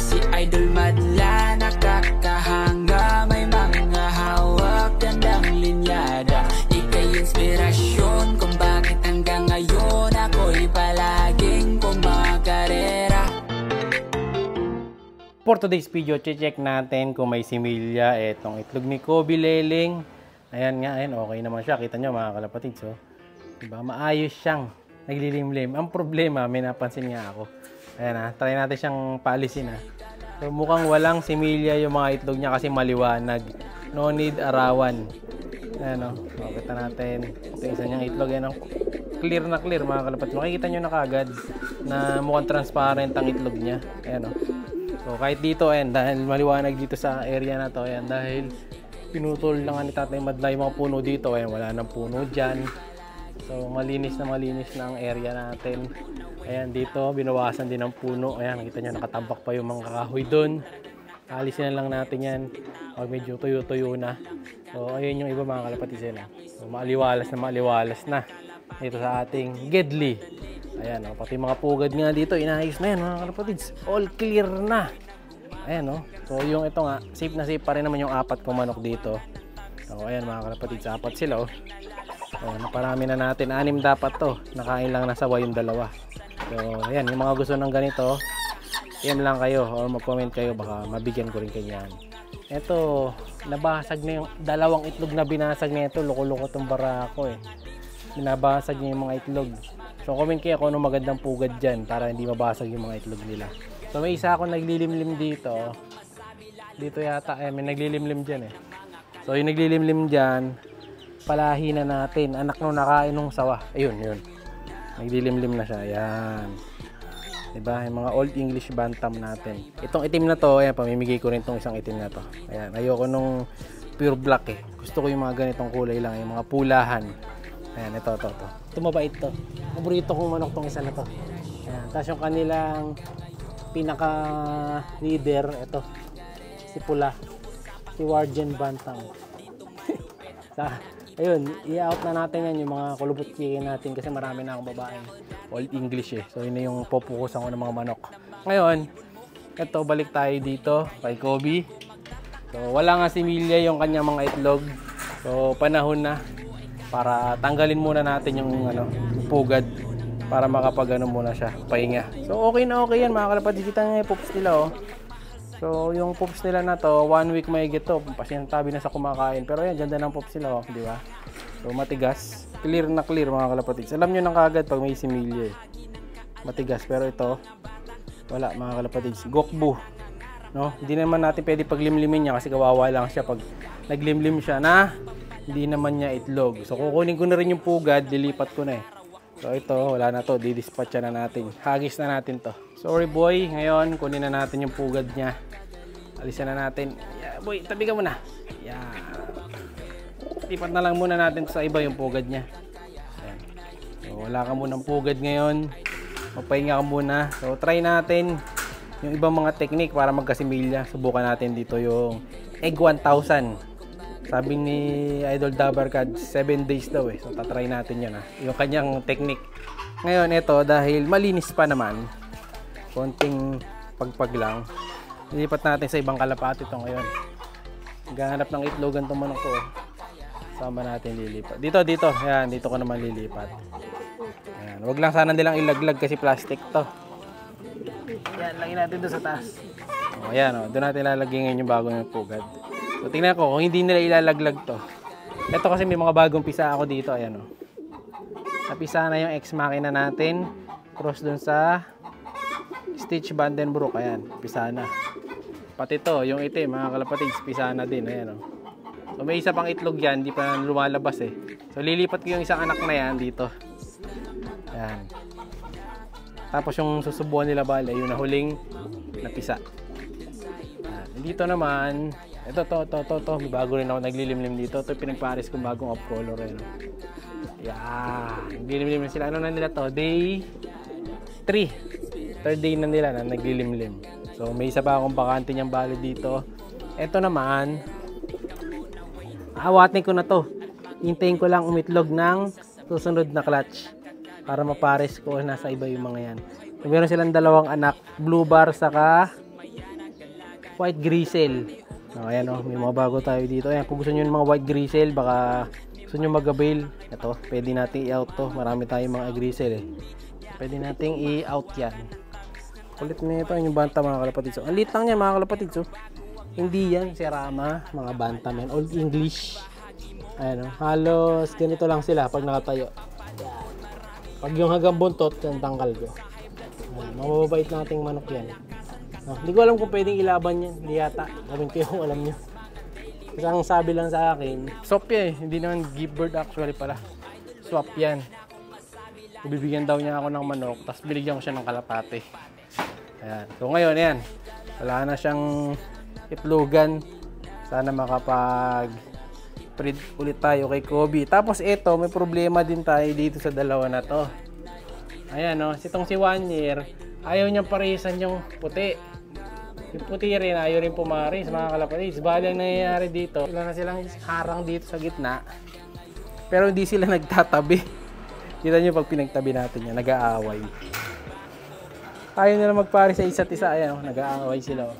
si Idol Madla, nakakahanga, may mga hawak, gandang linyada. Ika'y inspirasyon kung bakit hanggang ngayon ako'y palaging kumakarera. For today's video, check natin kung may similya etong itlog ni Kobe Leleng. Ayan nga, ayan, okay naman siya. Kita nyo mga kalapatid, so, diba, maayos siyang naglilimlim. Ang problema, may napansin nga ako. Ayan ha, try natin siyang paalisin ha. So, mukhang walang similya yung mga itlog niya kasi maliwanag. No need arawan. Ayan o, kita natin. Ito yung isa niyang itlog. Ayan o, clear na clear mga kalapatid. Makikita nyo na kagad na mukhang transparent ang itlog niya. Ayan o. So, kahit dito, ayan, dahil maliwanag dito sa area na to, ayan, dahil pinutol lang ni Tatay Madla yung mga puno dito, ayan, wala nang puno dyan. So, malinis na ang area natin. Ayan, dito, binawasan din ng puno. Ayan, nakita nyo, nakatambak pa yung mga kahoy doon. Alisin na lang natin yan. Pag medyo tuyo-tuyo na. So, ayun yung iba mga kalapatid sila. So, maaliwalas na. Dito sa ating Gedli. Ayan, oh, pati mga pugad nga dito, inayos na yan mga kalapatids. All clear na. Ayan, oh. So, yung ito nga, safe na safe pa rin naman yung apat kong manok dito. So, ayan mga kalapatids, apat sila, oh. So, naparami na natin. 6 dapat to. Nakain lang na sawa yung 2. So, ayan, yung mga gusto ng ganito, PM lang kayo or mag-comment kayo, baka mabigyan ko rin kayo yan. Ito, nabasag na yung 2 itlog na binasag na ito. Loko-loko tong barako eh. Binabasag niya yung mga itlog. So, comment kayo kung ano magandang pugad dyan para hindi mabasag yung mga itlog nila. So, may isa akong naglilimlim dito. Dito yata, may naglilimlim dyan eh. So, yung naglilimlim dyan, palahi na natin. Anak nung nakain nung sawa. Ayun, yun. Naglilimlim na siya. Ayan. Diba? Yung mga Old English Bantam natin. Itong itim na to, ayan, pamimigay ko rin itong isang itim na to. Ayan, ayoko nung pure black eh. Gusto ko yung mga ganitong kulay lang, yung mga pulahan. Ayan, ito. Ito mabait to. Paborito kong manok tong isa na to. Ayan, tapos yung kanilang pinaka leader, ito. Si Pula. Si Wargen Bantam. Ayun, i-out na natin yan yung mga kulubot chicken natin kasi marami na akong babaeng Old English eh. So, yun na yung pupukusan ko ng mga manok. Ngayon, ito, balik tayo dito kay Kobe. So, wala nga similya yung kanyang mga itlog. So, panahon na para tanggalin muna natin yung pugad para makapag muna siya, pahinga. So okay na okay yan mga kalapatid. Kita nga yung poops nila oh. So yung poops nila na to, 1 week may gito. Pasintabi na sa kumakain. Pero yan, ganda ng poops nila oh, di ba? So matigas. Clear na clear mga kalapatid. Alam nyo nang kagad pag may similya eh. Matigas. Pero ito, wala mga kalapatid. Gokbu. No? Hindi naman natin pwede paglimlimin niya kasi kawawa lang siya pag naglimlim siya na hindi naman niya itlog. So, kukunin ko na rin yung pugad, dilipat ko na eh. So, ito, wala na to. Didispatcha na natin. Hagis na natin to. Sorry boy, ngayon, kunin na natin yung pugad niya. Alisan na natin. Yeah, boy, tabi ka muna. Yeah. Lipat na lang muna natin sa iba yung pugad niya. Ayan. So, wala ka munang pugad ngayon. Magpahinga ka muna. So, try natin yung ibang mga technique para magkasimilya. Subukan natin dito yung Egg 1000. Sabi ni Idol Dabarcad, 7 days daw eh. So, tatry natin yan ha. Yung kanyang technique. Ngayon, ito, dahil malinis pa naman, konting pagpag lang, lilipat natin sa ibang kalapati ito ngayon. Gahanap ng itlogan itong manok ko. Sama natin lilipat. Dito. Ayan, dito ko naman lilipat. Ayan. Huwag lang sana nilang ilaglag kasi plastic to. Ayan, lagyan natin doon sa taas. O, ayan, o. Doon natin lalagyan ngayon yung bagong pugad. So, tingnan ko kung hindi nila ilalaglag to. Ito kasi may mga bagong pisa ako dito. Ayan o. Napisa na yung ex-makina natin. Cross dun sa Stitch Vandenbroek. Ayan. Pisa na. Pati to, yung itim mga kalapatids. Pisa na din. Ayan o. So, may isa pang itlog yan. Hindi pa lumalabas eh. So, lilipat ko yung isang anak na yan dito. Ayan. Tapos yung susubuan nila bale, yung nahuling napisa. Ayan. Dito naman, ito, may bago rin ako naglilimlim dito. Ito pinagpares kong bagong off color eh. Yeah, naglilimlim na sila. Ano na nila to? Day 3. Third day na nila na naglilimlim. So may isa pa akong bakante niyang bali dito. Ito naman, awatin ko na to. Hintayin ko lang umitlog ng susunod na clutch para mapares ko. Nasa iba yung mga yan. Meron silang 2 anak, blue bar saka white grizzle. Ayan may mga bago tayo dito. Ayan, kung gusto nyo ng mga white grizzle, baka gusto nyo mag-avail, ito, pwede natin i-out to. Marami tayong mga grizzle Pwede nating i-out yan. Kulit na ito, yung banta mga kalapatids. Ang lit lang yan mga kalapatids. Hindi yan serama, mga banta yan. Old English. Ayan halos ganito lang sila pag nakatayo. Pag yung hanggang buntot, yan tanggal ko. Mababait nating manok yan. Hindi ko alam kung pwedeng ilaban yan. Hindi yata. Gawin ko yung alam nyo. Kasi ang sabi lang sa akin, swap yan hindi naman give bird actually pala. Swap yan. Bibigyan daw niya ako ng manok, tapos binigyan ko siya ng kalapate. Ayan. So ngayon, yan. Wala na siyang itlogan. Sana makapag-breed ulit tayo kay Kobe. Tapos ito, may problema din tayo dito sa dalawa na to. Ayan itong si 1 year, ayaw niyang parisan yung puti. Yung puti rin, ayaw rin pumaris mga kalapatids. Bali ang nangyayari dito, sila na silang harang dito sa gitna. Pero hindi sila nagtatabi. Kita nyo pag pinagtabi natin yan, nag-aaway. Ayaw nila magparis sa isa't isa, ayan nag-aaway sila.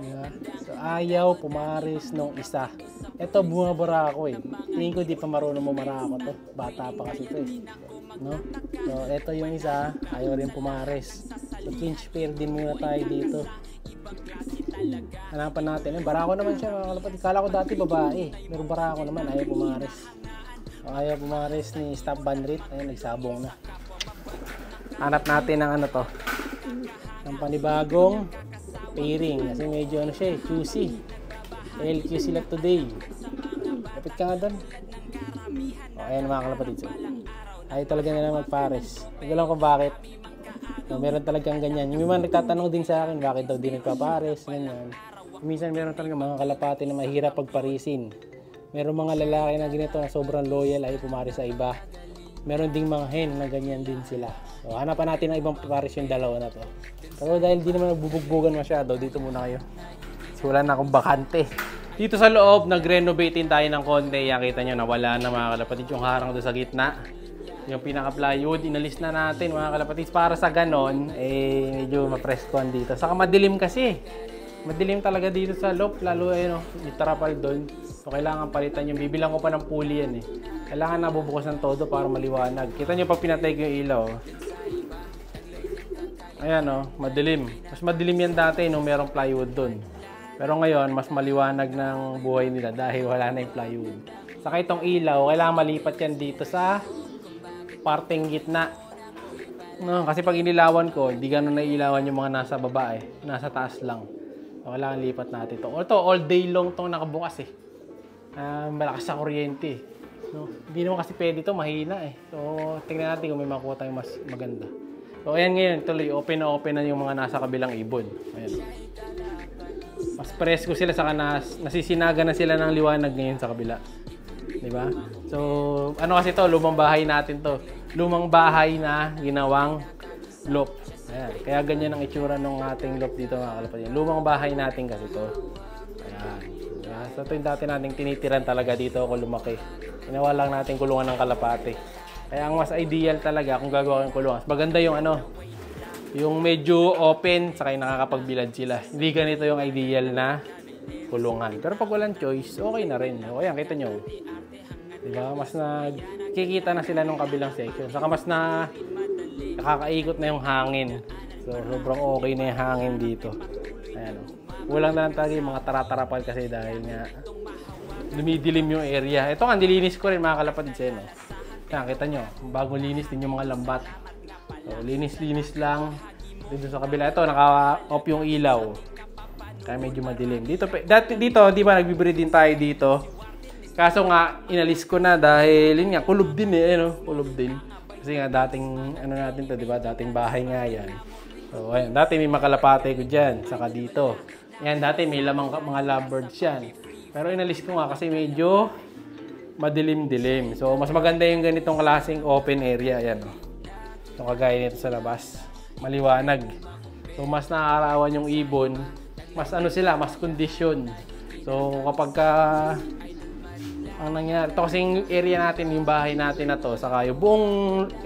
Diba? So ayaw pumaris nung isa. Ito bumabara ako Tingin ko di pa marunong mumara ako to. Bata pa kasi ito no? So ito yung isa, ayaw rin pumaris. So pinch pair din muna tayo dito. Hanapan natin. Barako naman siya mga kalapatid. Kala ko dati babae. Pero barako naman, ayaw pumaris. So, ayaw pumaris ni Stop Bandrit. Ayun, nagsabong na. Hanap natin ng ng panibagong pairing. Kasi medyo siya juicy. LQ sila today. Lapit ka nga doon. Ayan mga kalapatid. Ayaw talaga nila magpares. Hindi ko lang kung bakit. Meron talagang ganyan. Yung mga nagtatanong din sa akin, bakit daw di nagpapares, ganyan. Minsan meron talaga mga kalapati na mahirap pagparisin. Meron mga lalaki na ganito na sobrang loyal ay pumaris sa iba. Meron ding mga hen na ganyan din sila. So hanapan natin ng ibang paparis yung dalawa na to. Pero dahil di naman nagbubugbugan masyado, dito muna kayo. So wala na akong bakante. Dito sa loob, nag-renovate din tayo ng konti. Yan, kita nyo, nawala na mga kalapatid yung harang doon sa gitna. Yung pinaka-plywood, inalis na natin mga kalapatids. Para sa ganon, medyo ma-preskon dito. Saka madilim kasi. Madilim talaga dito sa loob. Lalo yung trapal doon. So kailangan palitan yung bibilang ko pa ng pulley yan Kailangan nabubukas ng todo para maliwanag. Kita nyo pag pinatay ko yung ilaw. Ayan madilim. Mas madilim yan dati nung merong plywood doon. Pero ngayon, mas maliwanag ng buhay nila dahil wala na yung plywood. Saka itong ilaw, kailangan malipat yan dito sa parteng gitna. Kasi pag inilawan ko, hindi gano'n nailawan yung mga nasa baba Nasa taas lang. So, kailangan lipat natin ito. Ito, all day long itong nakabukas malakas sa kuryente. Hindi naman kasi pwede ito, mahina So, tingnan natin kung may makuha tayong mas maganda. So, ayan ngayon, tuloy, open na open na yung mga nasa kabilang ibon. Ayan. Mas presko sila, saka nasisinaga na sila ng liwanag ngayon sa kabila. Diba? So, kasi to, lumang bahay natin to. Lumang bahay na ginawang loft. Ayan. Kaya ganyan ang itsura ng ating loft dito mga kalapatid. Lumang bahay natin kasi to. Ayan. Diba? So, ito yung dati nating tinitiran talaga dito ako lumaki. Ginawa lang natin kulungan ng kalapate. Kaya ang mas ideal talaga kung gagawa ng kulungan. Maganda yung yung medyo open, saka yung nakakapagbilad sila. Hindi ganito yung ideal na kulungan. Pero pag walang choice, okay na rin. O ayan, kita nyo. Diba? Mas nakikita na sila nung kabilang section. Saka mas nakakaikot na yung hangin. So, sobrang okay na yung hangin dito. Ayan. Kulang na lang talaga yung mga taratarapal kasi dahil nga lumidilim yung area. Ito nga, nilinis ko rin mga kalapatid sa inyo. Ayan, kita nyo. Bagong linis din yung mga lambat. So, linis-linis lang. Dito sa kabila. Ito, naka-off yung ilaw. Kaya medyo madilim. Dito, di ba, nagbe-breed din tayo dito. Kaso nga, inalis ko na dahil, yun nga, kulob din kulob din. Kasi nga, dating, natin to, di ba? Dating bahay nga yan. So, ayan. Dati may makalapate ko dyan. Saka dito. Yan, dati may lamang mga lovebirds yan. Pero inalis ko nga kasi medyo madilim-dilim. So, mas maganda yung ganitong klaseng open area. Ayan, Itong kagaya nito sa labas. Maliwanag. So, mas nakakarawan yung ibon. Mas mas kondisyon. So, kapag ang nangyari, ito kasing area natin, yung bahay natin na to, saka yung buong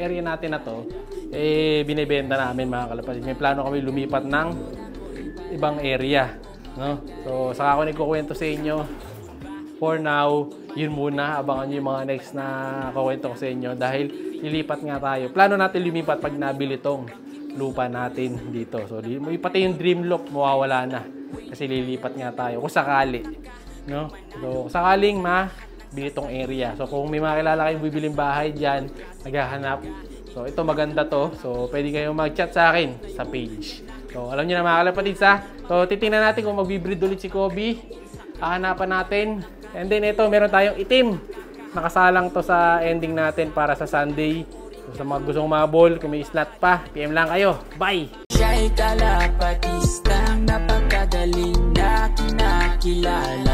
area natin na to, binibenta namin mga kalapatid. May plano kami lumipat ng ibang area, no? So saka ako nagkukwento sa inyo. For now, yun muna. Abangan nyo yung mga next na kukwento ko sa inyo dahil lilipat nga tayo. Plano natin lumipat pag nabili tong lupa natin dito. So pati yung dream loop mawawala na kasi lilipat nga tayo kung sakali, no? So sakaling mabili tong area. So kung may makilala kayong bibiling bahay diyan, naghahanap. So ito maganda to. So pwede kayong mag-chat sa akin sa page. So alam niyo na mga kalapatids ha. So titingnan natin kung magbibreed ulit si Kobe. Hahanapan natin. And then ito meron tayong itim. Nakasalang to sa ending natin para sa Sunday. So, sa mga gustong mabol, kung may slot pa, PM lang kayo. Bye! Siya'y kalapatistang napakagaling na kinakilala.